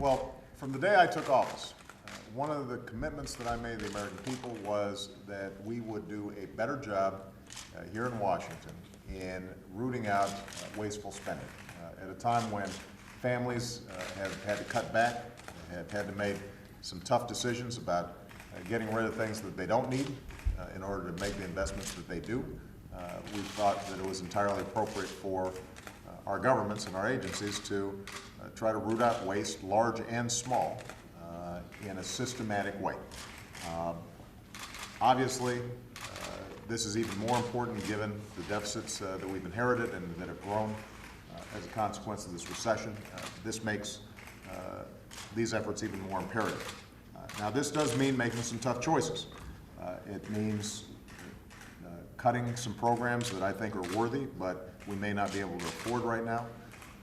Well, from the day I took office, one of the commitments that I made to the American people was that we would do a better job here in Washington in rooting out wasteful spending. At a time when families have had to cut back, have had to make some tough decisions about getting rid of things that they don't need in order to make the investments that they do, we thought that it was entirely appropriate for our governments and our agencies to try to root out waste, large and small, in a systematic way. Obviously, this is even more important given the deficits that we've inherited and that have grown as a consequence of this recession. This makes these efforts even more imperative. Now, this does mean making some tough choices. It means cutting some programs that I think are worthy, but we may not be able to afford right now.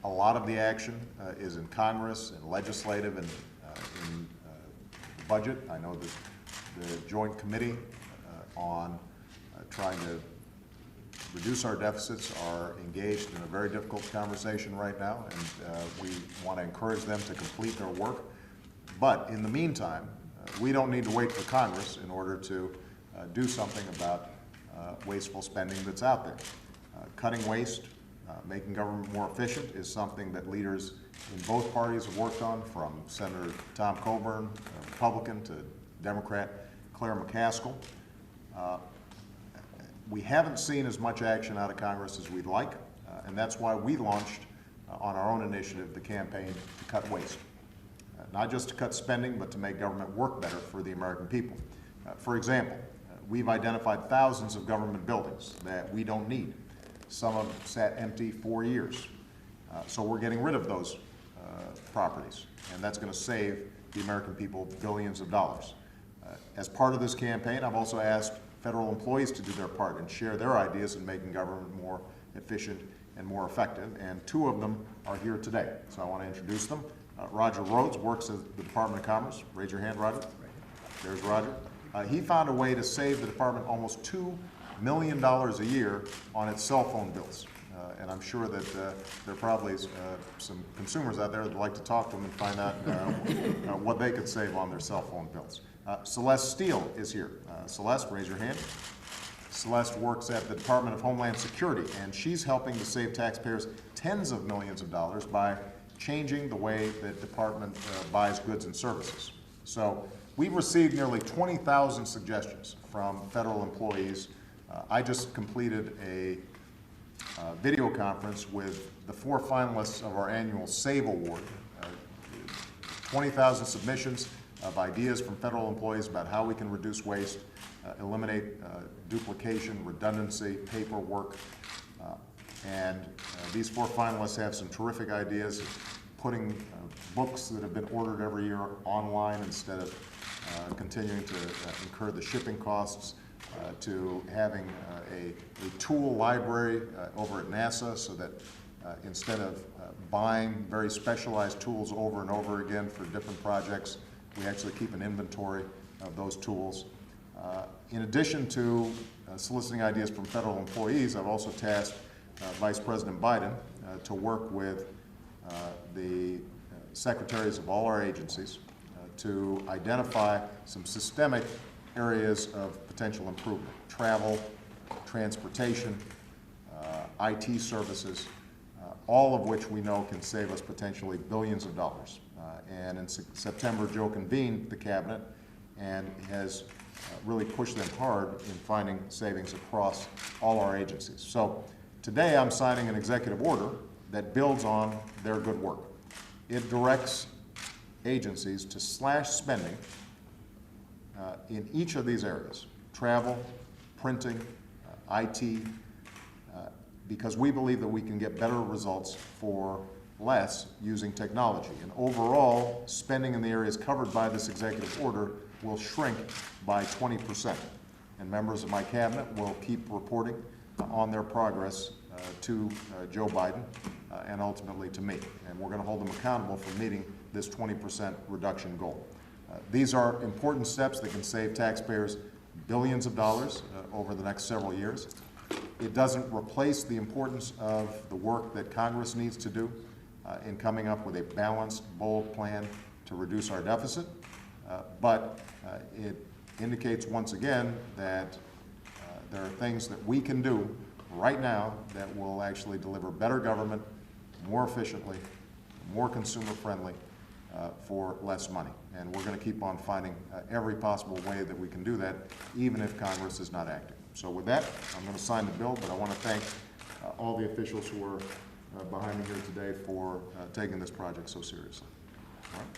A lot of the action is in Congress and legislative and in the budget. I know that the Joint Committee on trying to reduce our deficits are engaged in a very difficult conversation right now, and we want to encourage them to complete their work. But in the meantime, we don't need to wait for Congress in order to do something about wasteful spending that's out there. Cutting waste, making government more efficient is something that leaders in both parties have worked on, from Senator Tom Coburn, Republican, to Democrat Claire McCaskill. We haven't seen as much action out of Congress as we'd like, and that's why we launched on our own initiative the campaign to cut waste. Not just to cut spending, but to make government work better for the American people. For example, we've identified thousands of government buildings that we don't need. Some of them sat empty for years. So we're getting rid of those properties, and that's going to save the American people billions of dollars. As part of this campaign, I've also asked federal employees to do their part and share their ideas in making government more efficient and more effective, and two of them are here today. So I want to introduce them. Roger Rhodes works at the Department of Commerce. Raise your hand, Roger. There's Roger. He found a way to save the department almost $2 million a year on its cell phone bills. And I'm sure that there are probably some consumers out there that would like to talk to him and find out what they could save on their cell phone bills. Celeste Steele is here. Celeste, raise your hand. Celeste works at the Department of Homeland Security, and she's helping to save taxpayers tens of millions of dollars by changing the way the department buys goods and services. So we've received nearly 20,000 suggestions from federal employees. I just completed a video conference with the 4 finalists of our annual SAVE Award. 20,000 submissions of ideas from federal employees about how we can reduce waste, eliminate duplication, redundancy, paperwork. And these 4 finalists have some terrific ideas, putting books that have been ordered every year online instead of continuing to incur the shipping costs, to having a tool library over at NASA so that instead of buying very specialized tools over and over again for different projects, we actually keep an inventory of those tools. In addition to soliciting ideas from federal employees, I've also tasked Vice President Biden to work with the secretaries of all our agencies to identify some systemic areas of potential improvement: travel, transportation, IT services, all of which we know can save us potentially billions of dollars. And in September, Joe convened the cabinet and has really pushed them hard in finding savings across all our agencies. So today I'm signing an executive order that builds on their good work. It directs agencies to slash spending in each of these areas: travel, printing, IT, because we believe that we can get better results for less using technology. And overall, spending in the areas covered by this executive order will shrink by 20%. And members of my cabinet will keep reporting on their progress to Joe Biden and ultimately to me. And we're going to hold them accountable for meeting this 20% reduction goal. These are important steps that can save taxpayers billions of dollars over the next several years. It doesn't replace the importance of the work that Congress needs to do. in coming up with a balanced, bold plan to reduce our deficit, but it indicates once again that there are things that we can do right now that will actually deliver better government, more efficiently, more consumer-friendly, for less money. And we're going to keep on finding every possible way that we can do that, even if Congress is not acting. So with that, I'm going to sign the bill, but I want to thank all the officials who are behind me here today for taking this project so seriously. All right.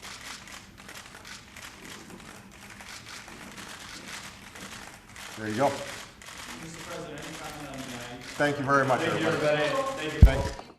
There you go. Mr. President, any comment on the night? Thank you very much, Thank you, everybody. everybody. Thank you. Thank you.